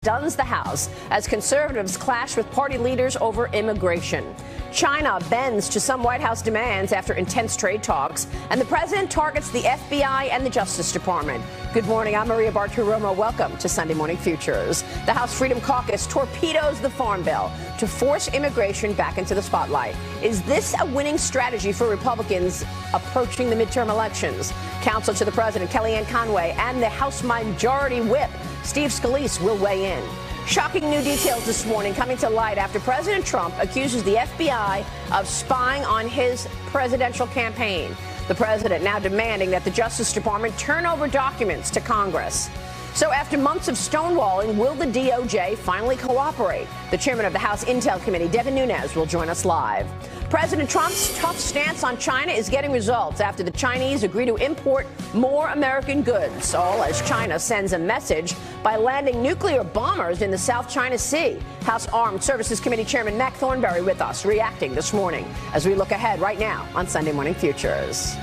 stuns the House as conservatives clash with party leaders over immigration. China bends to some White House demands after intense trade talks, and the president targets the FBI and the Justice Department. Good morning, I'm Maria Bartiromo. Welcome to Sunday Morning Futures. The House Freedom Caucus torpedoes the Farm Bill to force immigration back into the spotlight. Is this a winning strategy for Republicans approaching the midterm elections? Counsel to the president, Kellyanne Conway, and the House Majority Whip, Steve Scalise, will weigh in. Shocking new details this morning coming to light after President Trump accuses the FBI of spying on his presidential campaign. The president now demanding that the Justice Department turn over documents to Congress. So after months of stonewalling, will the DOJ finally cooperate? The chairman of the House Intel Committee, Devin Nunes, will join us live. President Trump's tough stance on China is getting results after the Chinese agree to import more American goods, all as China sends a message by landing nuclear bombers in the South China Sea. House Armed Services Committee Chairman Mac Thornberry with us, reacting this morning as we look ahead right now on Sunday Morning Futures.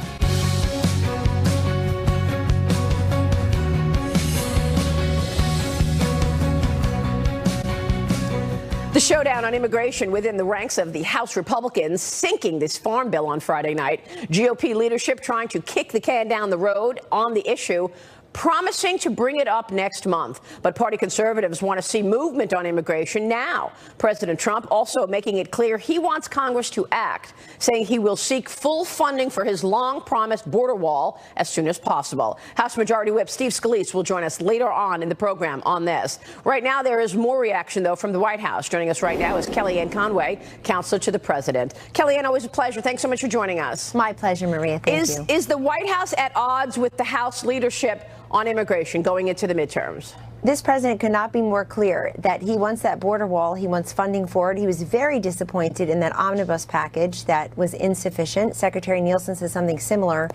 The showdown on immigration within the ranks of the House Republicans sinking this farm bill on Friday night. GOP leadership trying to kick the can down the road on the issue, promising to bring it up next month. But party conservatives want to see movement on immigration now. President Trump also making it clear he wants Congress to act, saying he will seek full funding for his long-promised border wall as soon as possible. House Majority Whip Steve Scalise will join us later on in the program on this. Right now, there is more reaction, though, from the White House. Joining us right now is Kellyanne Conway, counselor to the president. Kellyanne, always a pleasure. Thanks so much for joining us. My pleasure, Maria. Thank you. Is the White House at odds with the House leadership on immigration going into the midterms? This president could not be more clear that he wants that border wall. He wants funding for it. He was very disappointed in that omnibus package that was insufficient. Secretary Nielsen said something similar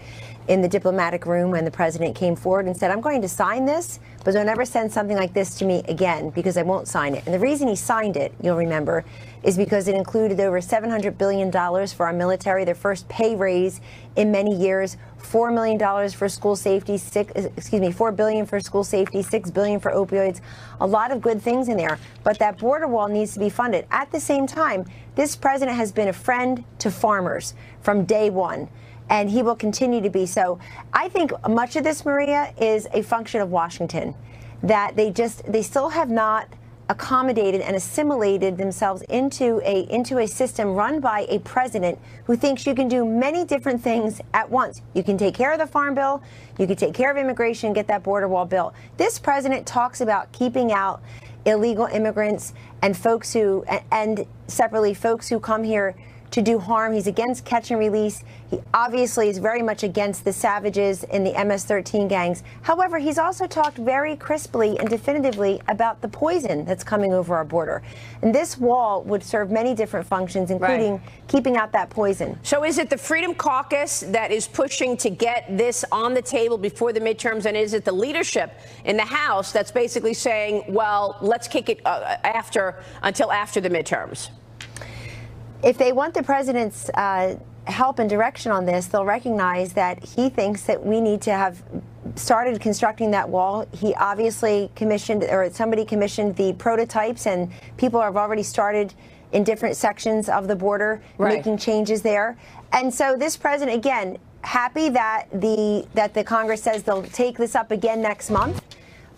in the diplomatic room when the president came forward and said, I'm going to sign this, but don't ever send something like this to me again because I won't sign it. And the reason he signed it, you'll remember, is because it included over $700 billion for our military, their first pay raise in many years, $4 million for school safety, $4 billion for school safety, $6 billion for opioids, a lot of good things in there. But that border wall needs to be funded. At the same time, this president has been a friend to farmers from day one, and he will continue to be. So I think much of this, Maria, is a function of Washington, that they still have not accommodated and assimilated themselves into a system run by a president who thinks you can do many different things at once. You can take care of the farm bill, you can take care of immigration, get that border wall built. This president talks about keeping out illegal immigrants and folks who, and separately, folks who come here to do harm. He's against catch and release. He obviously is very much against the savages in the MS-13 gangs. However, he's also talked very crisply and definitively about the poison that's coming over our border. And this wall would serve many different functions, including keeping out that poison. So is it the Freedom Caucus that is pushing to get this on the table before the midterms? And is it the leadership in the House that's basically saying, well, let's kick it until after the midterms? If they want the president's help and direction on this, they'll recognize that he thinks that we need to have started constructing that wall. He obviously commissioned, or somebody commissioned, the prototypes, and people have already started in different sections of the border making changes there. And so this president, again, happy that the Congress says they'll take this up again next month,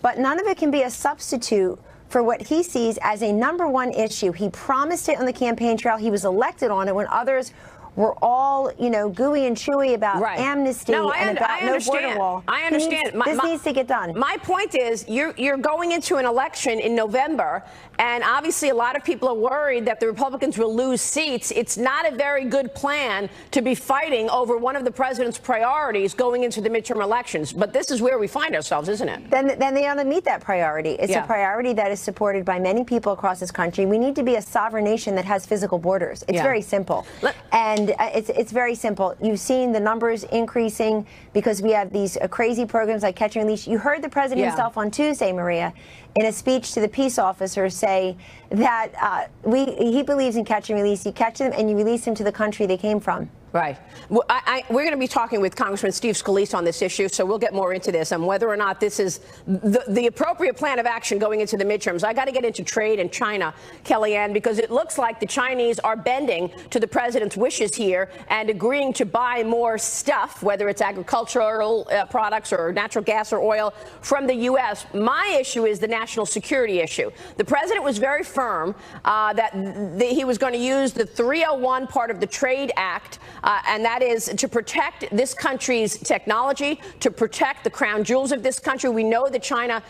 but none of it can be a substitute for what he sees as a number one issue. He promised it on the campaign trail. He was elected on it when others were all, gooey and chewy about amnesty and about no border wall. I understand. This needs to get done. My point is, you're going into an election in November, and obviously a lot of people are worried that the Republicans will lose seats. It's not a very good plan to be fighting over one of the president's priorities going into the midterm elections. But this is where we find ourselves, isn't it? Then they ought to meet that priority. It's a priority that is supported by many people across this country. We need to be a sovereign nation that has physical borders. It's very simple. And it's very simple. You've seen the numbers increasing because we have these crazy programs like Catch and Release. You heard the president himself on Tuesday, Maria, in a speech to the peace officers say that he believes in catch and release. You catch them and you release them to the country they came from. Right. Well, we're going to be talking with Congressman Steve Scalise on this issue, so we'll get more into this and whether or not this is the appropriate plan of action going into the midterms. I got to get into trade and China, Kellyanne, because it looks like the Chinese are bending to the president's wishes here and agreeing to buy more stuff, whether it's agricultural products or natural gas or oil, from the U.S. My issue is the national security issue. The president was very firm that he was going to use the 301 part of the Trade Act, and that is to protect this country's technology, to protect the crown jewels of this country. We know that China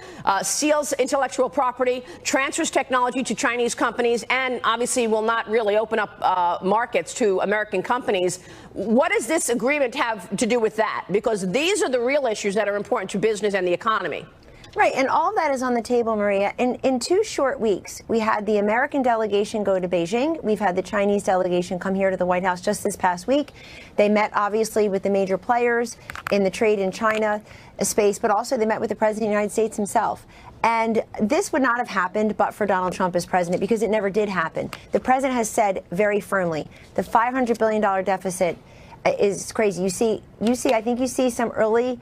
steals intellectual property, transfers technology to Chinese companies, and obviously will not really open up markets to American companies. What does this agreement have to do with that? Because these are the real issues that are important to business and the economy. Right, and all of that is on the table, Maria. In 2 short weeks, we had the American delegation go to Beijing. We've had the Chinese delegation come here to the White House just this past week. They met, obviously, with the major players in the trade in China space, but also they met with the President of the United States himself. And this would not have happened but for Donald Trump as president, because it never did happen. The president has said very firmly, the $500 billion deficit is crazy. I think you see some early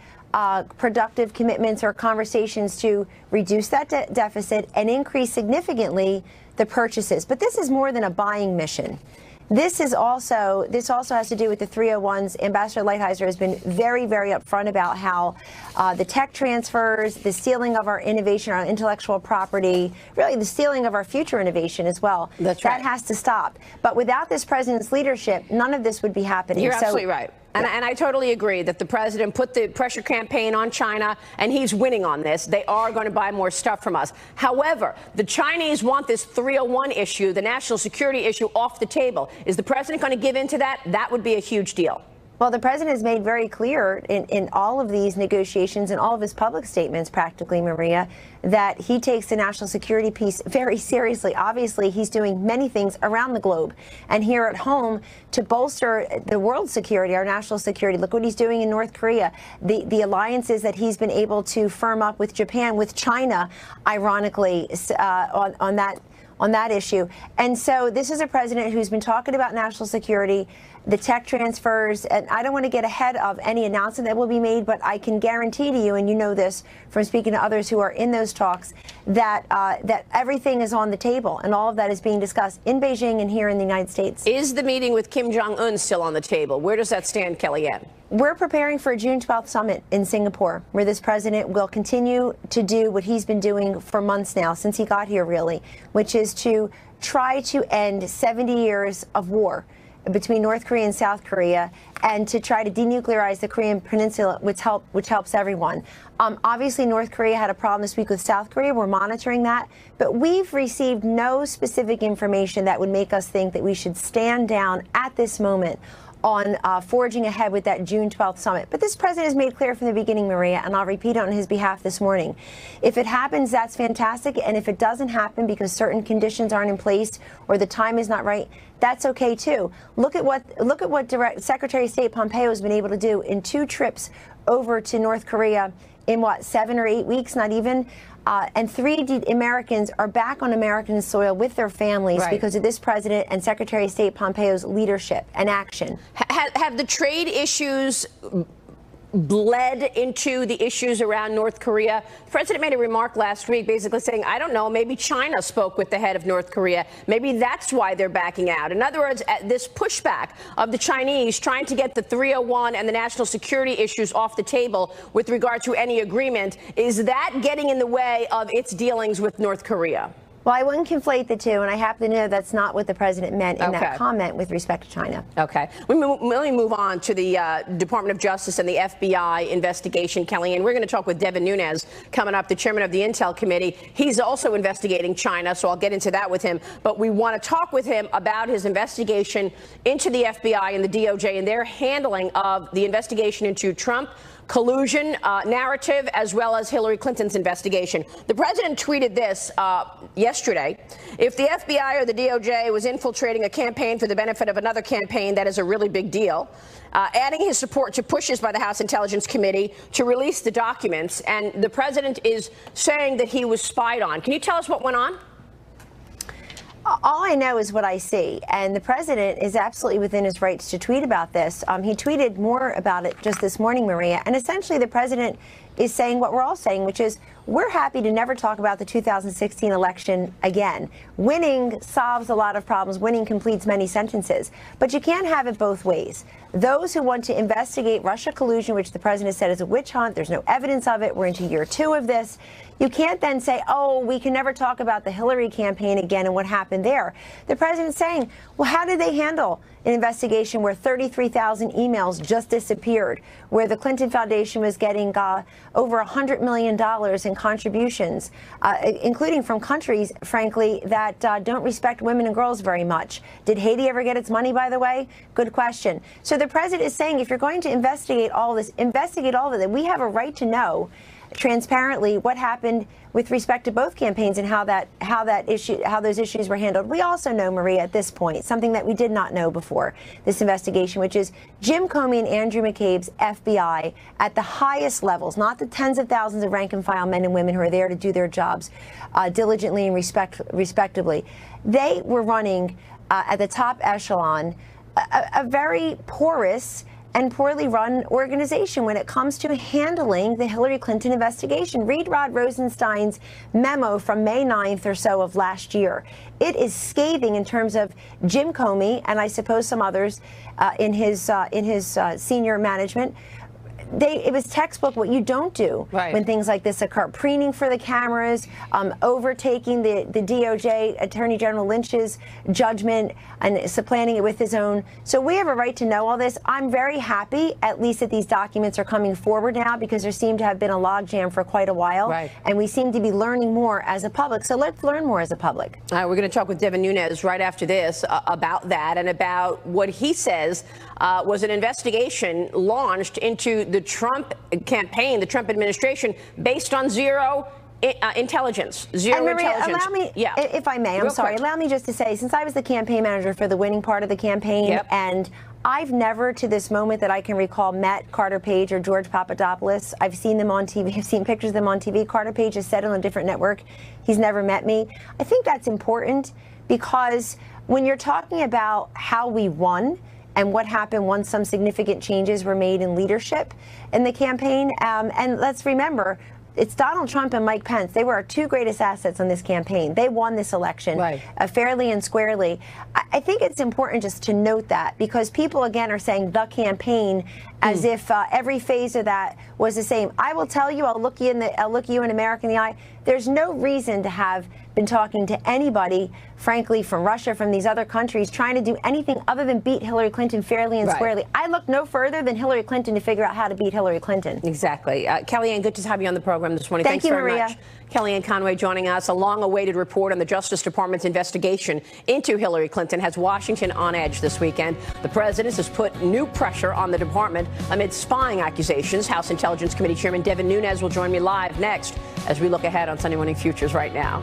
productive commitments or conversations to reduce that deficit and increase significantly the purchases. But this is more than a buying mission. This also has to do with the 301s. Ambassador Lighthizer has been very, very upfront about how the tech transfers, the stealing of our innovation, our intellectual property, really the stealing of our future innovation as well. That's right. That has to stop. But without this president's leadership, none of this would be happening. You're absolutely right. And I totally agree that the president put the pressure campaign on China, and he's winning on this. They are going to buy more stuff from us. However, the Chinese want this 301 issue, the national security issue, off the table. Is the president going to give in to that? That would be a huge deal. Well, the president has made very clear in all of these negotiations and all of his public statements, practically, Maria, that he takes the national security piece very seriously. Obviously, he's doing many things around the globe and here at home to bolster the world's security, our national security. Look what he's doing in North Korea, the alliances that he's been able to firm up with Japan, with China, ironically, on that issue. And so this is a president who's been talking about national security, the tech transfers, and I don't want to get ahead of any announcement that will be made, but I can guarantee to you, and you know this from speaking to others who are in those talks, that that everything is on the table, and all of that is being discussed in Beijing and here in the United States. Is the meeting with Kim Jong-un still on the table? Where does that stand, Kellyanne? We're preparing for a June 12th summit in Singapore, where this president will continue to do what he's been doing for months now, since he got here, really, which is to try to end 70 years of war between North Korea and South Korea, and to try to denuclearize the Korean Peninsula, which helps everyone. Obviously, North Korea had a problem this week with South Korea. We're monitoring that. But we've received no specific information that would make us think that we should stand down at this moment on forging ahead with that June 12th summit. But this president has made clear from the beginning, Maria, and I'll repeat it on his behalf this morning. If it happens, that's fantastic. And if it doesn't happen because certain conditions aren't in place or the time is not right, that's okay too. Look at what Secretary of State Pompeo has been able to do in 2 trips over to North Korea in 7 or 8 weeks, not even. And 3 Americans are back on American soil with their families because of this president and Secretary of State Pompeo's leadership and action. Have the trade issues bled into the issues around North Korea? The president made a remark last week basically saying, I don't know, maybe China spoke with the head of North Korea. Maybe that's why they're backing out. In other words, this pushback of the Chinese trying to get the 301 and the national security issues off the table with regard to any agreement, is that getting in the way of its dealings with North Korea? Well, I wouldn't conflate the two, and I happen to know that's not what the president meant in that comment with respect to China. Okay. Let me move on to the Department of Justice and the FBI investigation, Kellyanne. We're going to talk with Devin Nunes coming up, the chairman of the Intel Committee. He's also investigating China, so I'll get into that with him. But we want to talk with him about his investigation into the FBI and the DOJ and their handling of the investigation into Trump collusion narrative, as well as Hillary Clinton's investigation. The president tweeted this yesterday. If the FBI or the DOJ was infiltrating a campaign for the benefit of another campaign, that is a really big deal. Adding his support to pushes by the House Intelligence Committee to release the documents. And the president is saying that he was spied on. Can you tell us what went on? All I know is what I see, and the president is absolutely within his rights to tweet about this. He tweeted more about it just this morning, Maria, and essentially the president is saying what we're all saying, which is we're happy to never talk about the 2016 election again. Winning solves a lot of problems. Winning completes many sentences. But you can't have it both ways. Those who want to investigate Russia collusion, which the president said is a witch hunt, there's no evidence of it, we're into year 2 of this. You can't then say, oh, we can never talk about the Hillary campaign again and what happened there. The president's saying, well, how did they handle an investigation where 33,000 emails just disappeared, where the Clinton Foundation was getting over $100 million in contributions, including from countries, frankly, that don't respect women and girls very much. Did Haiti ever get its money, by the way? Good question. So the president is saying, if you're going to investigate all this, investigate all of it. We have a right to know transparently what happened with respect to both campaigns and how those issues were handled. We also know, Maria, at this point, something that we did not know before this investigation, which is Jim Comey and Andrew McCabe's FBI at the highest levels, not the tens of thousands of rank and file men and women who are there to do their jobs diligently and respectably. They were running at the top echelon a very porous and poorly run organization when it comes to handling the Hillary Clinton investigation. Read Rod Rosenstein's memo from May 9th or so of last year. It is scathing in terms of Jim Comey and I suppose some others in his senior management. It was textbook what you don't do when things like this occur. Preening for the cameras, overtaking the DOJ, Attorney General Lynch's judgment and supplanting it with his own. So we have a right to know all this. I'm very happy, at least, that these documents are coming forward now because there seemed to have been a logjam for quite a while. And we seem to be learning more as a public. So let's learn more as a public. All right, we're going to talk with Devin Nunes right after this about that and about what he says was an investigation launched into the Trump campaign, the Trump administration, based on zero intelligence. Zero Maria, intelligence. Allow me, if I may, I'm sorry, allow me just to say, since I was the campaign manager for the winning part of the campaign, and I've never, to this moment that I can recall, met Carter Page or George Papadopoulos. I've seen them on TV. I've seen pictures of them on TV. Carter Page has said it on a different network. He's never met me. I think that's important because when you're talking about how we won and what happened once some significant changes were made in leadership in the campaign, and let's remember, it's Donald Trump and Mike Pence. They were our 2 greatest assets on this campaign. They won this election fairly and squarely. I think it's important just to note that because people, again, are saying the campaign as if every phase of that was the same. I will tell you, I'll look you in America in the eye. There's no reason to have been talking to anybody, frankly, from Russia, from these other countries, trying to do anything other than beat Hillary Clinton fairly and squarely. I look no further than Hillary Clinton to figure out how to beat Hillary Clinton. Exactly. Kellyanne, good to have you on the program this morning. Thank you, very Maria. much. Kellyanne Conway joining us. A long-awaited report on the Justice Department's investigation into Hillary Clinton has Washington on edge this weekend. The president has put new pressure on the department amid spying accusations. House Intelligence Committee Chairman Devin Nunes will join me live next as we look ahead on Sunday Morning Futures right now.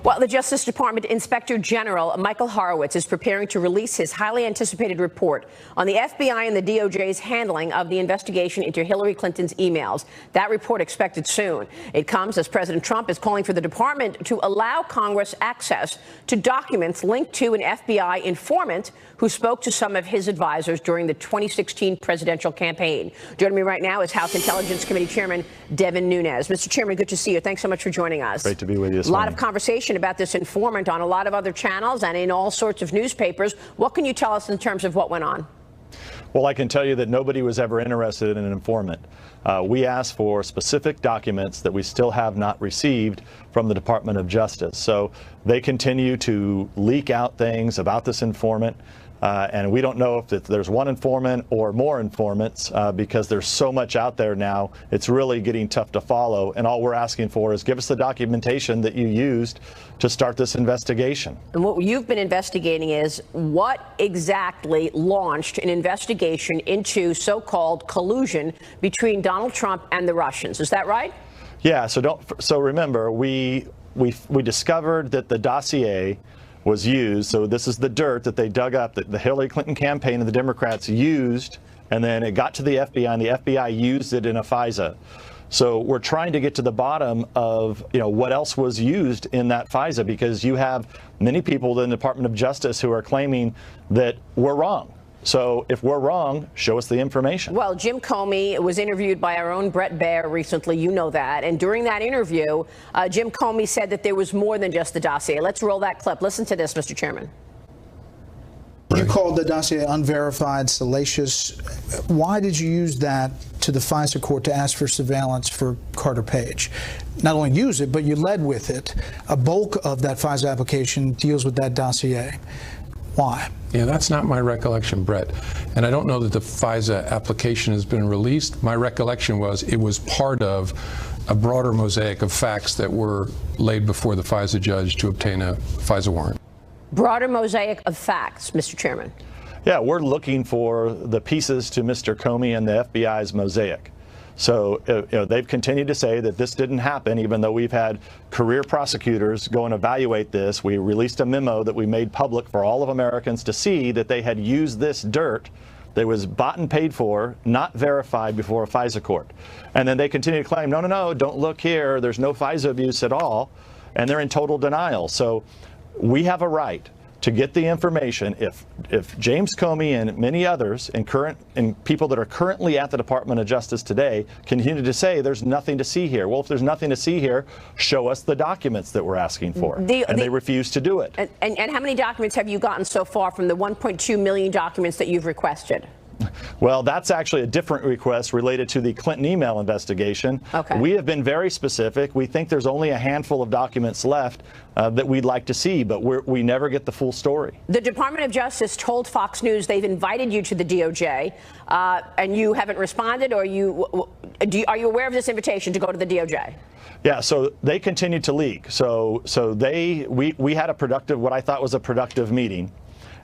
Well, the Justice Department Inspector General Michael Horowitz is preparing to release his highly anticipated report on the FBI and the DOJ's handling of the investigation into Hillary Clinton's emails. That report expected soon. It comes as President Trump is calling for the department to allow Congress access to documents linked to an FBI informant who spoke to some of his advisors during the 2016 presidential campaign. Joining me right now is House Intelligence Committee Chairman Devin Nunes. Mr. Chairman, good to see you. Thanks so much for joining us. Great to be with you this morning. A lot of conversation about this informant on a lot of other channels and in all sorts of newspapers. What can you tell us in terms of what went on? Well, I can tell you that nobody was ever interested in an informant. We asked for specific documents that we still have not received from the Department of Justice. So they continue to leak out things about this informant. And we don't know if there's one informant or more informants because there's so much out there now. It's really getting tough to follow. And all we're asking for is give us the documentation that you used to start this investigation. And what you've been investigating is what exactly launched an investigation into so-called collusion between Donald Trump and the Russians. Is that right? Yeah. So remember, we discovered that the dossier was used. So this is the dirt that they dug up that the Hillary Clinton campaign and the Democrats used, and then it got to the FBI, and the FBI used it in a FISA. So we're trying to get to the bottom of, what else was used in that FISA, because you have many people in the Department of Justice who are claiming that we're wrong. So if we're wrong, show us the information. Well, Jim Comey was interviewed by our own Bret Baier recently. You know that. And during that interview, Jim Comey said that there was more than just the dossier. Let's roll that clip. Listen to this, Mr. Chairman. You called the dossier unverified, salacious. Why did you use that to the FISA court to ask for surveillance for Carter Page? Not only use it, but you led with it. A bulk of that FISA application deals with that dossier. Why? Yeah, that's not my recollection, Brett. And I don't know that the FISA application has been released. My recollection was it was part of a broader mosaic of facts that were laid before the FISA judge to obtain a FISA warrant. Broader mosaic of facts, Mr. Chairman. Yeah, we're looking for the pieces to Mr. Comey and the FBI's mosaic. So they've continued to say that this didn't happen, even though we've had career prosecutors go and evaluate this. We released a memo that we made public for all of Americans to see that they had used this dirt that was bought and paid for, not verified before a FISA court. And then they continue to claim, no, don't look here. There's no FISA abuse at all. And they're in total denial. So we have a right to get the information. If James Comey and many others and people that are currently at the Department of Justice today continue to say there's nothing to see here. Well, if there's nothing to see here, show us the documents that we're asking for. And they refuse to do it. And how many documents have you gotten so far from the 1.2 million documents that you've requested? Well, that's actually a different request related to the Clinton email investigation. Okay. We have been very specific. We think there's only a handful of documents left that we'd like to see, but we never get the full story. The Department of Justice told Fox News they've invited you to the DOJ, and you haven't responded, or are you aware of this invitation to go to the DOJ? Yeah, so they continued to leak. So we had what I thought was a productive meeting.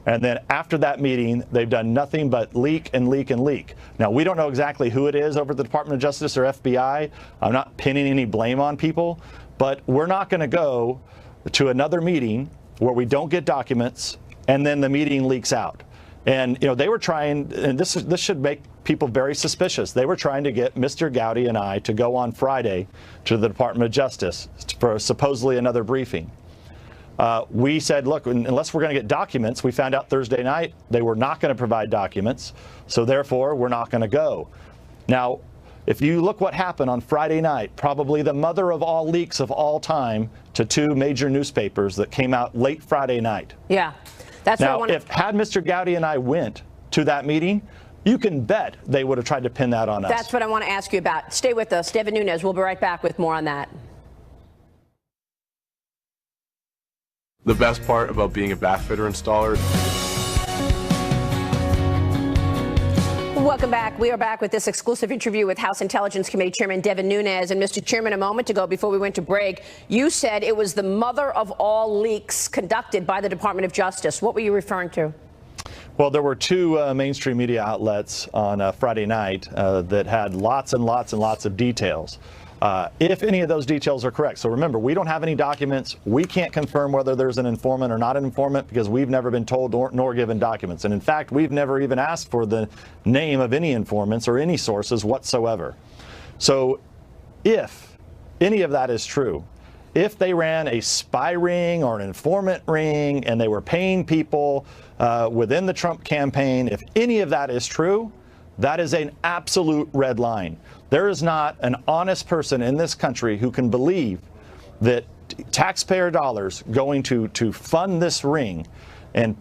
And then after that meeting, they've done nothing but leak and leak and leak. Now, we don't know exactly who it is over at the Department of Justice or FBI. I'm not pinning any blame on people, but we're not going to go to another meeting where we don't get documents and then the meeting leaks out. And, they were trying, and this should make people very suspicious. They were trying to get Mr. Gowdy and I to go on Friday to the Department of Justice for supposedly another briefing. We said, look, unless we're going to get documents, we found out Thursday night they were not going to provide documents, so therefore we're not going to go. Now, if you look what happened on Friday night, probably the mother of all leaks of all time to two major newspapers that came out late Friday night. Yeah, that's now, what I want if had Mr. Gowdy and I went to that meeting, you can bet they would have tried to pin that on us. That's what I want to ask you about. Stay with us. Devin Nunes, we'll be right back with more on that. The best part about being a bath fitter installer. Welcome back. We are back with this exclusive interview with House Intelligence Committee Chairman Devin Nunes. And Mr. Chairman, a moment ago before we went to break, you said it was the mother of all leaks conducted by the Department of Justice. What were you referring to? Well, there were two mainstream media outlets on Friday night that had lots and lots and lots of details. If any of those details are correct. So remember, we don't have any documents. We can't confirm whether there's an informant or not an informant because we've never been told nor given documents. And in fact, we've never even asked for the name of any informants or any sources whatsoever. So if any of that is true, if they ran a spy ring or an informant ring and they were paying people within the Trump campaign, if any of that is true, that is an absolute red line. There is not an honest person in this country who can believe that taxpayer dollars going to fund this ring and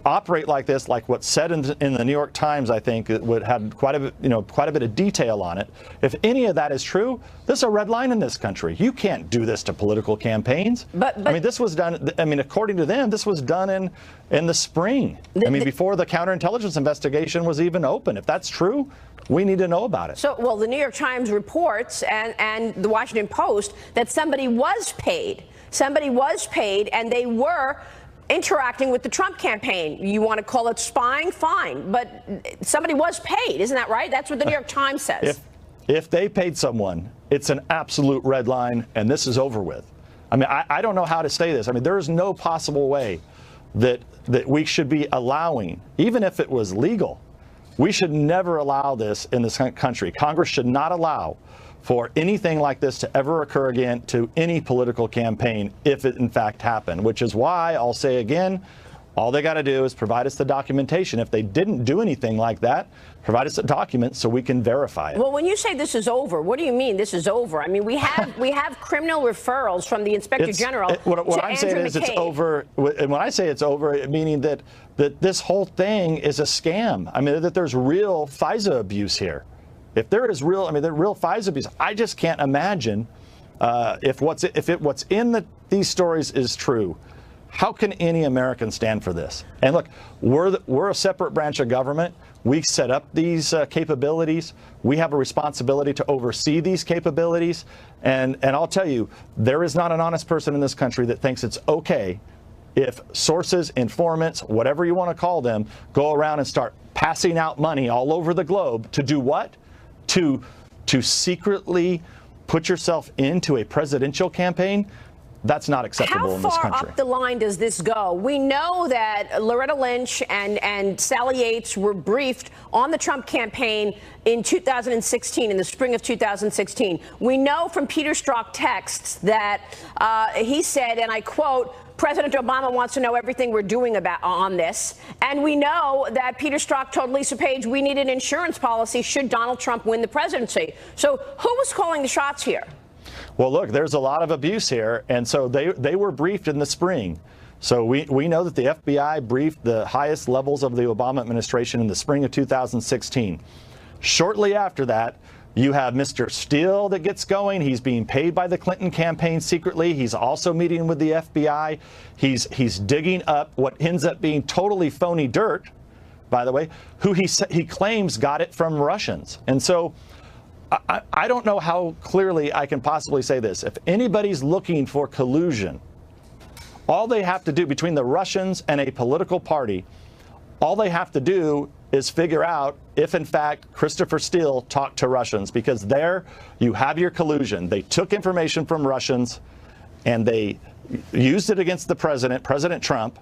operate like this, like what's said in the New York Times, I think it would have quite a bit of detail on it. If any of that is true, this is a red line in this country. You can't do this to political campaigns. But I mean, this was done. I mean, according to them, this was done in the spring. I mean, before the counterintelligence investigation was even open. If that's true, we need to know about it. So, well, the New York Times reports and the Washington Post that somebody was paid. Somebody was paid, and they were interacting with the Trump campaign. You want to call it spying? Fine. But somebody was paid. Isn't that right? That's what the New York Times says. If they paid someone, it's an absolute red line, and this is over with. I mean, I don't know how to say this. I mean, there is no possible way that we should be allowing, even if it was legal, we should never allow this in this country. Congress should not allow for anything like this to ever occur again to any political campaign if it in fact happened, which is why I'll say again, all they got to do is provide us the documentation. If they didn't do anything like that, provide us a document so we can verify it. Well, when you say this is over, what do you mean this is over? I mean, we have criminal referrals from the Inspector General what I'm saying is it's over. And when I say it's over, meaning that this whole thing is a scam. I mean, that there's real FISA abuse here. If there is real, I mean, the real FISA abuse, I just can't imagine if what's in these stories is true. How can any American stand for this? And look, we're a separate branch of government. We set up these capabilities. We have a responsibility to oversee these capabilities. And I'll tell you, there is not an honest person in this country that thinks it's okay if sources, informants, whatever you want to call them, go around and start passing out money all over the globe to do what? To secretly put yourself into a presidential campaign. That's not acceptable in this country. How far up the line does this go? We know that Loretta Lynch and Sally Yates were briefed on the Trump campaign in 2016, in the spring of 2016. We know from Peter Strzok texts that he said, and I quote, President Obama wants to know everything we're doing on this. And we know that Peter Strzok told Lisa Page we need an insurance policy should Donald Trump win the presidency. So who was calling the shots here? Well, look, there's a lot of abuse here, and so they were briefed in the spring. So we know that the FBI briefed the highest levels of the Obama administration in the spring of 2016. Shortly after that, you have Mr. Steele that gets going. He's being paid by the Clinton campaign secretly. He's also meeting with the FBI. He's digging up what ends up being totally phony dirt, by the way, who he claims got it from Russians. And so I don't know how clearly I can possibly say this. If anybody's looking for collusion, all they have to do between the Russians and a political party, all they have to do is figure out if, in fact, Christopher Steele talked to Russians, because there you have your collusion. They took information from Russians and they used it against the president, President Trump.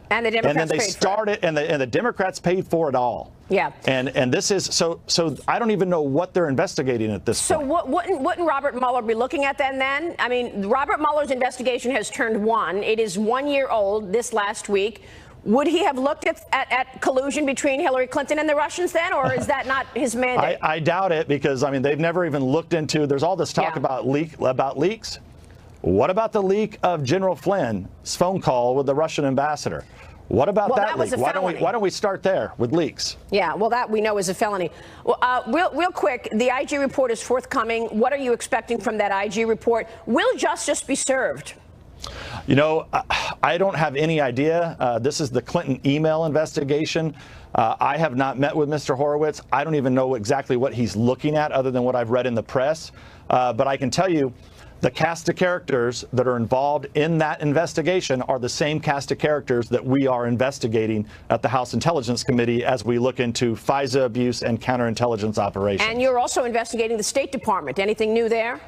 And the Democrats and then they started, and the Democrats paid for it all. Yeah. And this is so I don't even know what they're investigating at this point. So wouldn't Robert Mueller be looking at then? I mean, Robert Mueller's investigation has turned one. It is 1 year old this last week. Would he have looked at collusion between Hillary Clinton and the Russians then, or is that not his mandate? I doubt it, because I mean they've never even looked into. There's all this talk about leaks. What about the leak of General Flynn's phone call with the Russian ambassador? What about that leak? Why don't we start there with leaks? Yeah, well, that we know is a felony. Well, real quick, the IG report is forthcoming. What are you expecting from that IG report? Will justice be served? You know, I don't have any idea. This is the Clinton email investigation. I have not met with Mr. Horowitz. I don't even know exactly what he's looking at other than what I've read in the press. But I can tell you, the cast of characters that are involved in that investigation are the same cast of characters that we are investigating at the House Intelligence Committee as we look into FISA abuse and counterintelligence operations. And you're also investigating the State Department. Anything new there?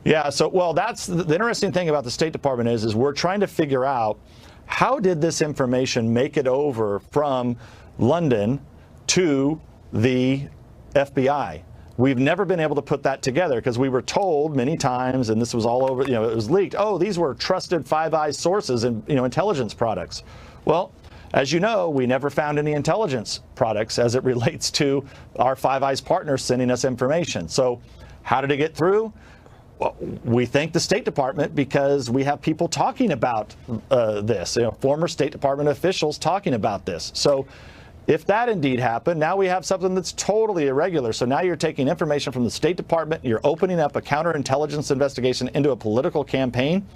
Yeah, so, well, that's the interesting thing about the State Department is we're trying to figure out how did this information make it over from London to the FBI? We've never been able to put that together because we were told many times, and this was all over, it was leaked, oh, these were trusted Five Eyes sources and, intelligence products. Well, as you know, we never found any intelligence products as it relates to our Five Eyes partners sending us information. So how did it get through? Well, we thank the State Department because we have people talking about this, former State Department officials talking about this. So if that indeed happened, now we have something that's totally irregular. So now you're taking information from the State Department, you're opening up a counterintelligence investigation into a political campaign.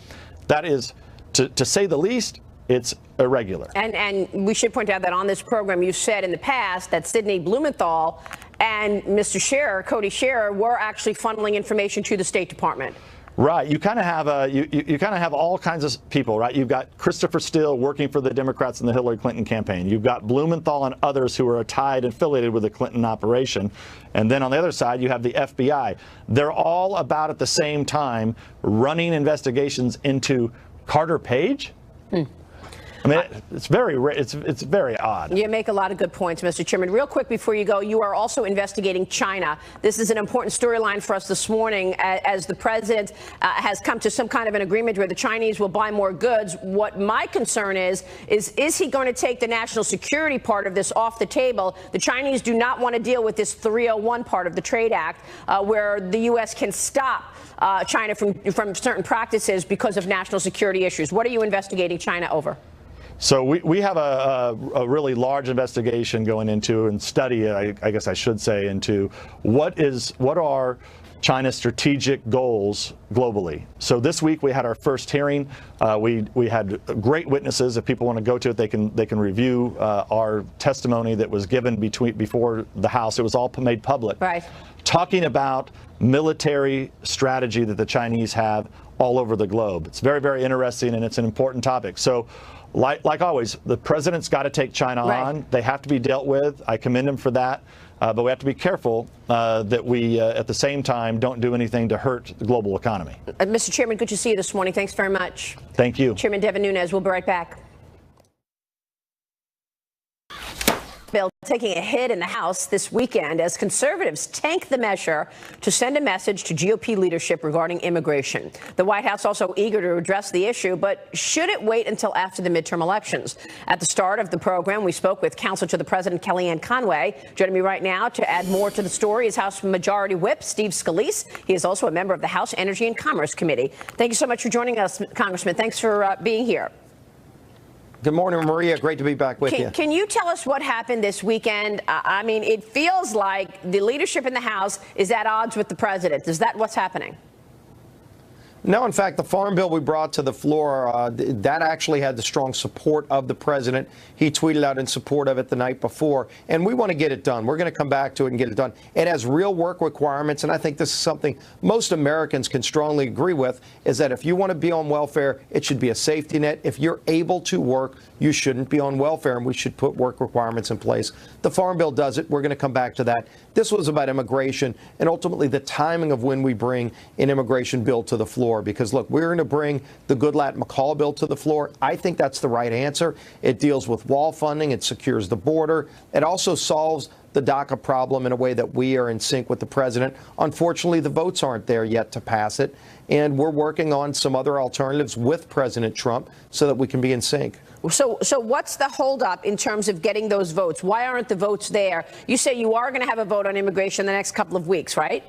That is, to say the least, it's irregular. And we should point out that on this program, you said in the past that Sidney Blumenthal and Mr. Scherer, Cody Scherer, were actually funneling information to the State Department. Right. You kind of have you kind of have all kinds of people, right? You've got Christopher Steele working for the Democrats in the Hillary Clinton campaign. You've got Blumenthal and others who are tied and affiliated with the Clinton operation. And then on the other side, you have the FBI. They're all about at the same time running investigations into Carter Page. I mean, it's very odd. You make a lot of good points, Mr. Chairman. Real quick before you go, you are also investigating China. This is an important storyline for us this morning as the president has come to some kind of an agreement where the Chinese will buy more goods. What my concern is he going to take the national security part of this off the table? The Chinese do not want to deal with this 301 part of the Trade Act where the U.S. can stop China from certain practices because of national security issues. What are you investigating China over? So we have a really large investigation going into and study, I guess I should say, into what are China's strategic goals globally. So this week we had our first hearing. We had great witnesses. If people want to go to it, they can review our testimony that was given before the House. It was all made public. Right. Talking about military strategy that the Chinese have all over the globe. It's very, very interesting, and it's an important topic. So like always, the president's got to take China on. They have to be dealt with. I commend him for that. But we have to be careful that we, at the same time, don't do anything to hurt the global economy. Mr. Chairman, good to see you this morning. Thanks very much. Thank you. Chairman Devin Nunes, we'll be right back. Bill taking a hit in the House this weekend as conservatives tank the measure to send a message to GOP leadership regarding immigration. The White House also eager to address the issue, but should it wait until after the midterm elections? At the start of the program, we spoke with Counsel to the President Kellyanne Conway. Joining me right now to add more to the story is House Majority Whip Steve Scalise. He is also a member of the House Energy and Commerce Committee. Thank you so much for joining us, Congressman. Thanks for being here. Good morning, Maria. Great to be back with you. Can you tell us what happened this weekend? I mean, it feels like the leadership in the House is at odds with the president. Is that what's happening? No, in fact, the farm bill we brought to the floor, that actually had the strong support of the president. He tweeted out in support of it the night before, and we want to get it done. We're going to come back to it and get it done. It has real work requirements, and I think this is something most Americans can strongly agree with, is that if you want to be on welfare, it should be a safety net. If you're able to work, you shouldn't be on welfare, and we should put work requirements in place. The farm bill does it. We're going to come back to that. This was about immigration and ultimately the timing of when we bring an immigration bill to the floor. Because, look, we're going to bring the Goodlatte-McCall bill to the floor. I think that's the right answer. It deals with wall funding. It secures the border. It also solves the DACA problem in a way that we are in sync with the president. Unfortunately, the votes aren't there yet to pass it. And we're working on some other alternatives with President Trump so that we can be in sync. So what's the holdup in terms of getting those votes? Why aren't the votes there? You say you are going to have a vote on immigration in the next couple of weeks, right?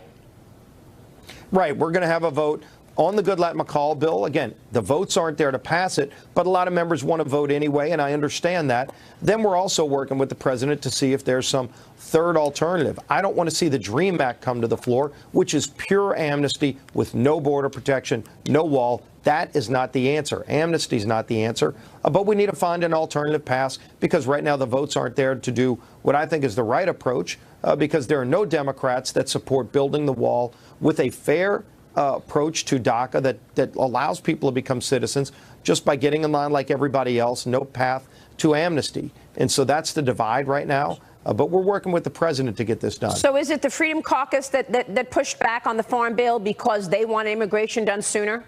Right. We're going to have a vote on the Goodlatte-McCall bill. Again, the votes aren't there to pass it, but a lot of members want to vote anyway, and I understand that. Then we're also working with the president to see if there's some third alternative. I don't want to see the DREAM Act come to the floor, which is pure amnesty with no border protection, no wall. That is not the answer. Amnesty is not the answer. But we need to find an alternative pass because right now the votes aren't there to do what I think is the right approach because there are no Democrats that support building the wall with a fair approach to DACA that allows people to become citizens just by getting in line like everybody else, no path to amnesty. And so that's the divide right now. But we're working with the president to get this done. So is it the Freedom Caucus that pushed back on the farm bill because they want immigration done sooner?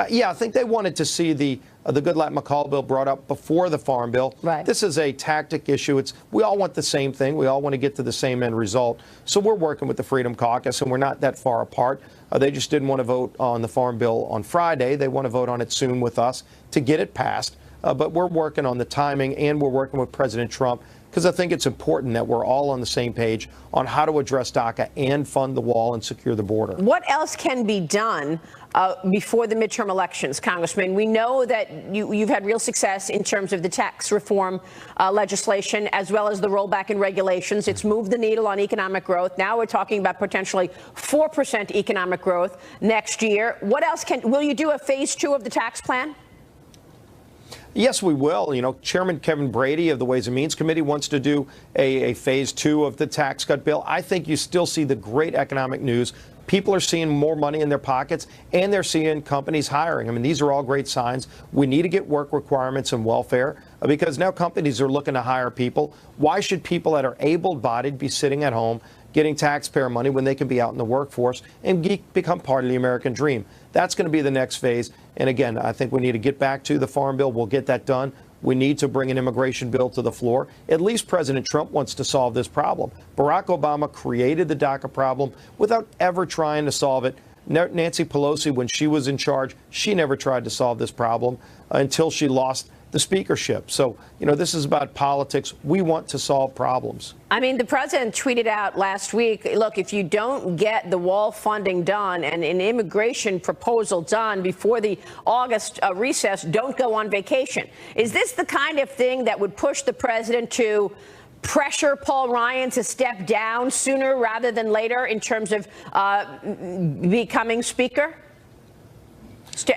Yeah, I think they wanted to see the Goodlatte-McCall bill brought up before the farm bill. Right. This is a tactic issue. We all want the same thing. We all want to get to the same end result. So we're working with the Freedom Caucus, and we're not that far apart. They just didn't want to vote on the farm bill on Friday. They want to vote on it soon with us to get it passed. But we're working on the timing, and we're working with President Trump because I think it's important that we're all on the same page on how to address DACA and fund the wall and secure the border. What else can be done before the midterm elections, Congressman? We know that you've had real success in terms of the tax reform legislation as well as the rollback in regulations. It's moved the needle on economic growth. Now we're talking about potentially 4% economic growth next year. What else will you do a phase 2 of the tax plan? Yes, we will. You know, Chairman Kevin Brady of the Ways and Means Committee wants to do a phase 2 of the tax cut bill. I think you still see the great economic news People are seeing more money in their pockets, and they're seeing companies hiring. I mean, these are all great signs. We need to get work requirements and welfare because now companies are looking to hire people. Why should people that are able-bodied be sitting at home getting taxpayer money when they can be out in the workforce and become part of the American dream? That's going to be the next phase. And again, I think we need to get back to the Farm Bill. We'll get that done. We need to bring an immigration bill to the floor. At least President Trump wants to solve this problem. Barack Obama created the DACA problem without ever trying to solve it. Nancy Pelosi, when she was in charge, she never tried to solve this problem until she lost the speakership. So, this is about politics. We want to solve problems. I mean, the president tweeted out last week, look, if you don't get the wall funding done and an immigration proposal done before the August recess, don't go on vacation. Is this the kind of thing that would push the president to pressure Paul Ryan to step down sooner rather than later in terms of becoming speaker?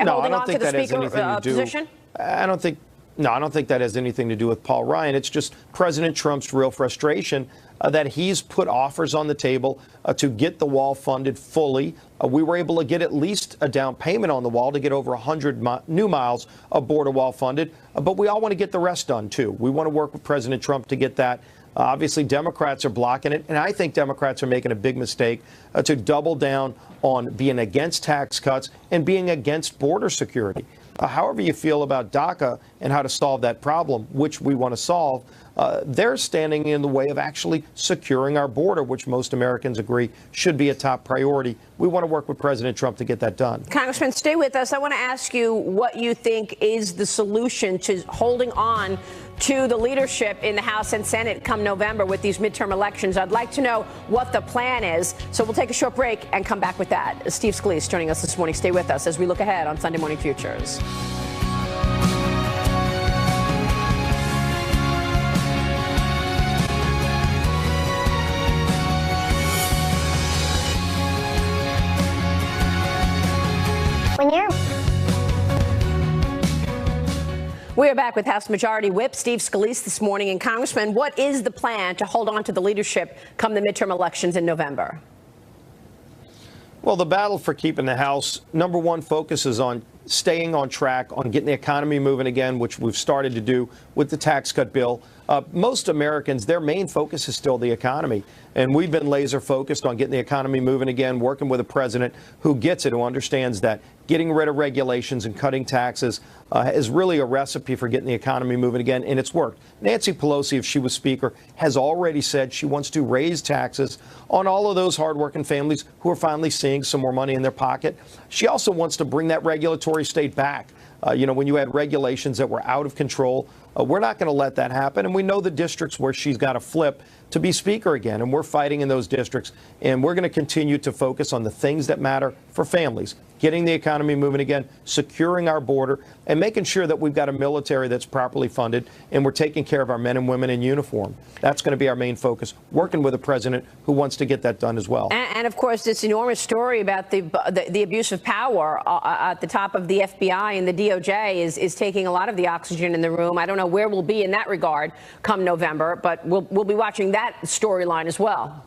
No, I don't think that has anything to do. Position? I don't think that has anything to do with Paul Ryan. It's just President Trump's real frustration that he's put offers on the table to get the wall funded fully. We were able to get at least a down payment on the wall to get over 100 new miles of border wall funded. But we all want to get the rest done, too. We want to work with President Trump to get that. Obviously, Democrats are blocking it. And I think Democrats are making a big mistake to double down on being against tax cuts and being against border security. However you feel about DACA and how to solve that problem, which we want to solve, they're standing in the way of actually securing our border, which most Americans agree should be a top priority. We want to work with President Trump to get that done. Congressman, stay with us. I want to ask you what you think is the solution to holding on to the leadership in the House and Senate come November with these midterm elections. I'd like to know what the plan is. So we'll take a short break and come back with that. Steve Scalise joining us this morning. Stay with us as we look ahead on Sunday Morning Futures. We are back with House Majority Whip Steve Scalise this morning. And Congressman, what is the plan to hold on to the leadership come the midterm elections in November? Well, the battle for keeping the House, number one, focuses on staying on track, on getting the economy moving again, which we've started to do with the tax cut bill. Most Americans, their main focus is still the economy. And we've been laser focused on getting the economy moving again, working with a president who gets it, who understands that getting rid of regulations and cutting taxes is really a recipe for getting the economy moving again. And it's worked. Nancy Pelosi, if she was speaker, has already said she wants to raise taxes on all of those hardworking families who are finally seeing some more money in their pocket. She also wants to bring that regulatory state back. When you had regulations that were out of control, we're not going to let that happen. And we know the districts where she's got to flip to be speaker again. And we're fighting in those districts. And we're going to continue to focus on the things that matter for families, getting the economy moving again, securing our border, and making sure that we've got a military that's properly funded and we're taking care of our men and women in uniform. That's going to be our main focus, working with a president who wants to get that done as well. And of course, this enormous story about the abuse of power at the top of the FBI and the DOJ is taking a lot of the oxygen in the room. I don't know where we'll be in that regard come November, but we'll be watching that storyline as well.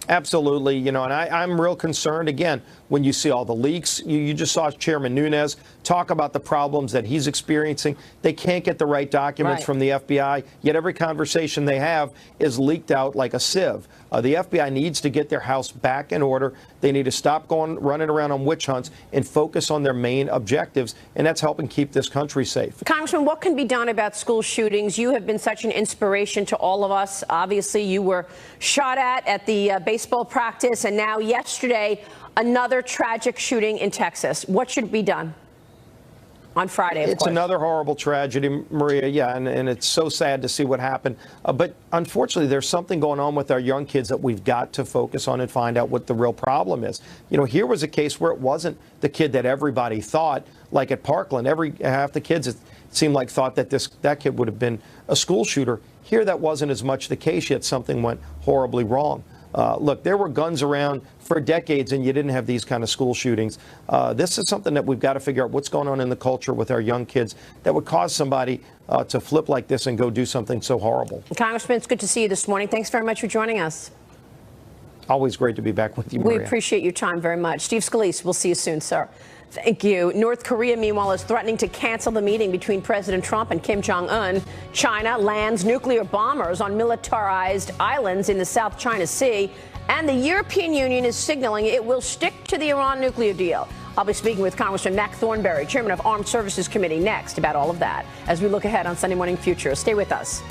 Absolutely. And I'm real concerned, again, when you see all the leaks. You just saw Chairman Nunes talk about the problems that he's experiencing. They can't get the right documents from the FBI, yet every conversation they have is leaked out like a sieve. The FBI needs to get their house back in order. They need to stop running around on witch hunts and focus on their main objectives, and that's helping keep this country safe. Congressman, what can be done about school shootings? You have been such an inspiration to all of us. Obviously, you were shot at the baseball practice, and now yesterday, another tragic shooting in Texas. What should be done? On Friday, of course. It's another horrible tragedy, Maria. Yeah, and it's so sad to see what happened. But unfortunately, there's something going on with our young kids that we've got to focus on and find out what the real problem is. Here was a case where it wasn't the kid that everybody thought, like at Parkland. Half the kids, it seemed like, thought that that kid would have been a school shooter. Here, that wasn't as much the case, yet something went horribly wrong. Look, there were guns around for decades, and you didn't have these kind of school shootings. This is something that we've got to figure out what's going on in the culture with our young kids that would cause somebody to flip like this and go do something so horrible. Congressman, it's good to see you this morning. Thanks very much for joining us. Always great to be back with you, Maria. We appreciate your time very much. Steve Scalise, we'll see you soon, sir. Thank you. North Korea, meanwhile, is threatening to cancel the meeting between President Trump and Kim Jong-un. China lands nuclear bombers on militarized islands in the South China Sea. And the European Union is signaling it will stick to the Iran nuclear deal. I'll be speaking with Congressman Mac Thornberry, chairman of Armed Services Committee, next about all of that as we look ahead on Sunday Morning Future. Stay with us.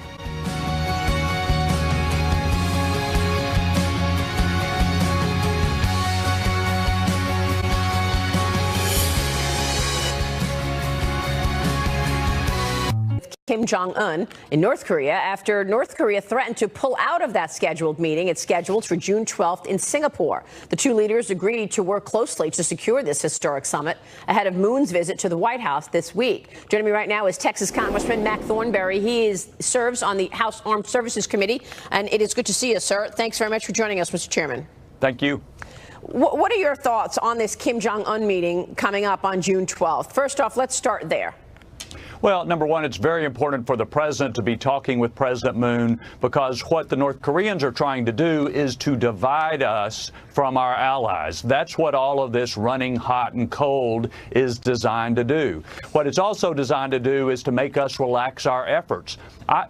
Kim Jong-un in North Korea after North Korea threatened to pull out of that scheduled meeting. It's scheduled for June 12th in Singapore. The two leaders agreed to work closely to secure this historic summit ahead of Moon's visit to the White House this week. Joining me right now is Texas Congressman Mac Thornberry. He serves on the House Armed Services Committee, and it is good to see you, sir. Thanks very much for joining us, Mr. Chairman. Thank you. What are your thoughts on this Kim Jong-un meeting coming up on June 12th? First off, let's start there. Well, number one, it's very important for the president to be talking with President Moon, because what the North Koreans are trying to do is to divide us from our allies. That's what all of this running hot and cold is designed to do. What it's also designed to do is to make us relax our efforts.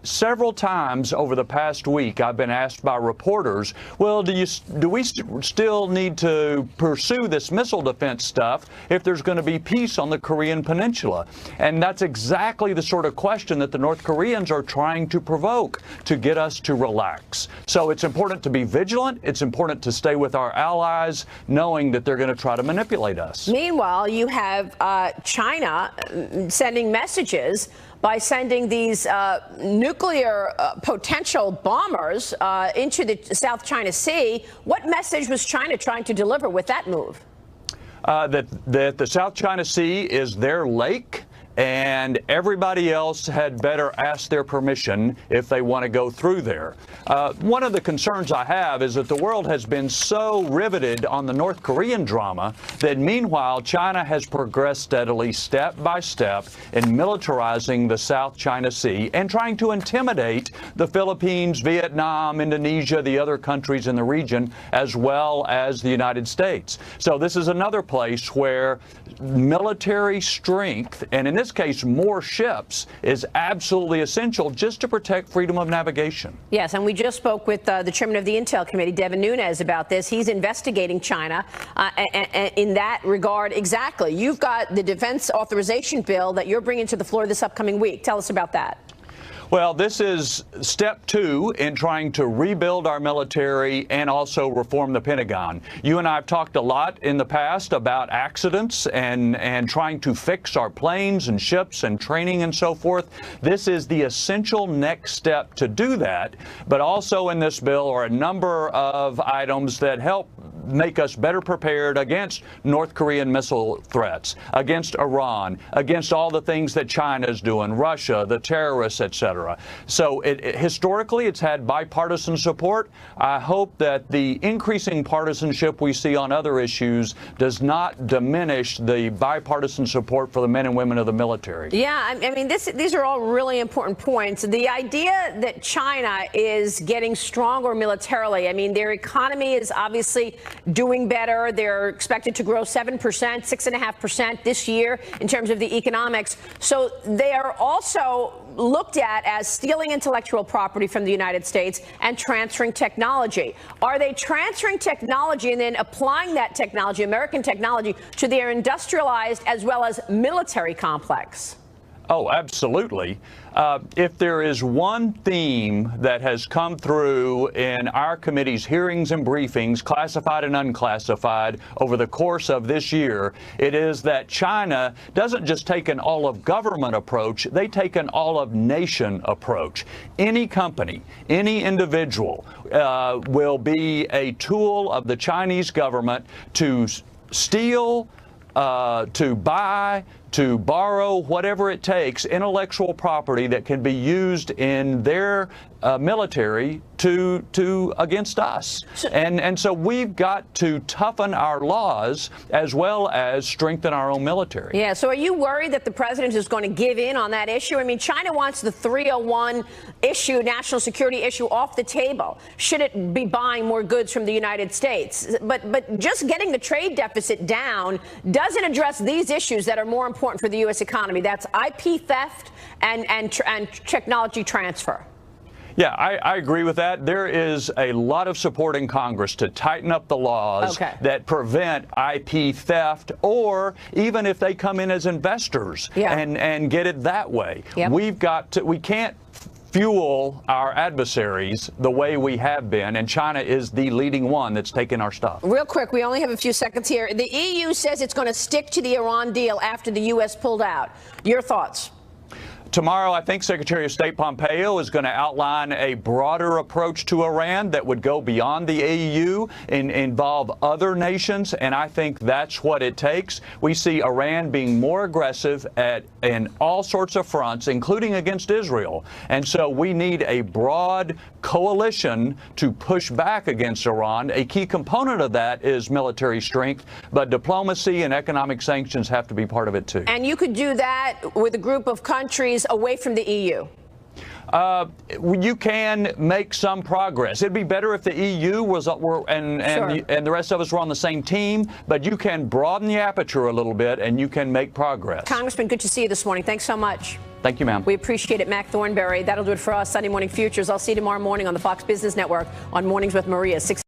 Several times over the past week, I've been asked by reporters, well, do we still need to pursue this missile defense stuff if there's going to be peace on the Korean Peninsula? And that's exactly the sort of question that the North Koreans are trying to provoke to get us to relax. So it's important to be vigilant. It's important to stay with our allies, knowing that they're going to try to manipulate us. Meanwhile, you have China sending messages by sending these nuclear potential bombers into the South China Sea. What message was China trying to deliver with that move? That the South China Sea is their lake, and everybody else had better ask their permission if they want to go through there. One of the concerns I have is that the world has been so riveted on the North Korean drama that meanwhile China has progressed steadily, step by step, in militarizing the South China Sea and trying to intimidate the Philippines, Vietnam, Indonesia, the other countries in the region, as well as the United States. So this is another place where military strength, and in this case more ships, is absolutely essential just to protect freedom of navigation. Yes, and we just spoke with the chairman of the Intel Committee, Devin Nunes, about this. He's investigating China in that regard. Exactly. You've got the defense authorization bill that you're bringing to the floor this upcoming week. Tell us about that. Well, this is step 2 in trying to rebuild our military and also reform the Pentagon. You and I have talked a lot in the past about accidents and trying to fix our planes and ships and training and so forth. This is the essential next step to do that. But also in this bill are a number of items that help make us better prepared against North Korean missile threats, against Iran, against all the things that China is doing, Russia, the terrorists, etc. So historically, it's had bipartisan support. I hope that the increasing partisanship we see on other issues does not diminish the bipartisan support for the men and women of the military. Yeah, I mean, these are all really important points. The idea that China is getting stronger militarily, I mean, their economy is obviously doing better. They're expected to grow 7%, 6.5% this year in terms of the economics. So they are also looked at as stealing intellectual property from the United States and transferring technology. Are they transferring technology and then applying that technology, American technology, to their industrialized as well as military complex? Oh, absolutely. If there is one theme that has come through in our committee's hearings and briefings, classified and unclassified, over the course of this year, it is that China doesn't just take an all-of-government approach, they take an all-of-nation approach. Any company, any individual will be a tool of the Chinese government to steal, to buy, to borrow whatever it takes, intellectual property that can be used in their military to against us. And so we've got to toughen our laws as well as strengthen our own military. Yeah, so are you worried that the president is going to give in on that issue? I mean, China wants the 301 issue, national security issue, off the table. Should it be buying more goods from the United States? But just getting the trade deficit down doesn't address these issues that are more important for the U.S. economy. That's IP theft and technology transfer. Yeah, I agree with that. There is a lot of support in Congress to tighten up the laws that prevent IP theft, or even if they come in as investors and get it that way. We've got to, we can't fuel our adversaries the way we have been, and China is the leading one that's taking our stuff. Real quick, we only have a few seconds here. The EU says it's going to stick to the Iran deal after the U.S. pulled out. Your thoughts? Tomorrow, I think Secretary of State Pompeo is going to outline a broader approach to Iran that would go beyond the EU and involve other nations, and I think that's what it takes. We see Iran being more aggressive in all sorts of fronts, including against Israel. And so we need a broad coalition to push back against Iran. A key component of that is military strength, but diplomacy and economic sanctions have to be part of it too. And you could do that with a group of countries away from the EU. You can make some progress. It'd be better if the EU and the rest of us were on the same team, but you can broaden the aperture a little bit and you can make progress. Congressman, good to see you this morning. Thanks so much. Thank you, ma'am. We appreciate it. Mac Thornberry. That'll do it for us. Sunday Morning Futures. I'll see you tomorrow morning on the Fox Business Network on Mornings with Maria.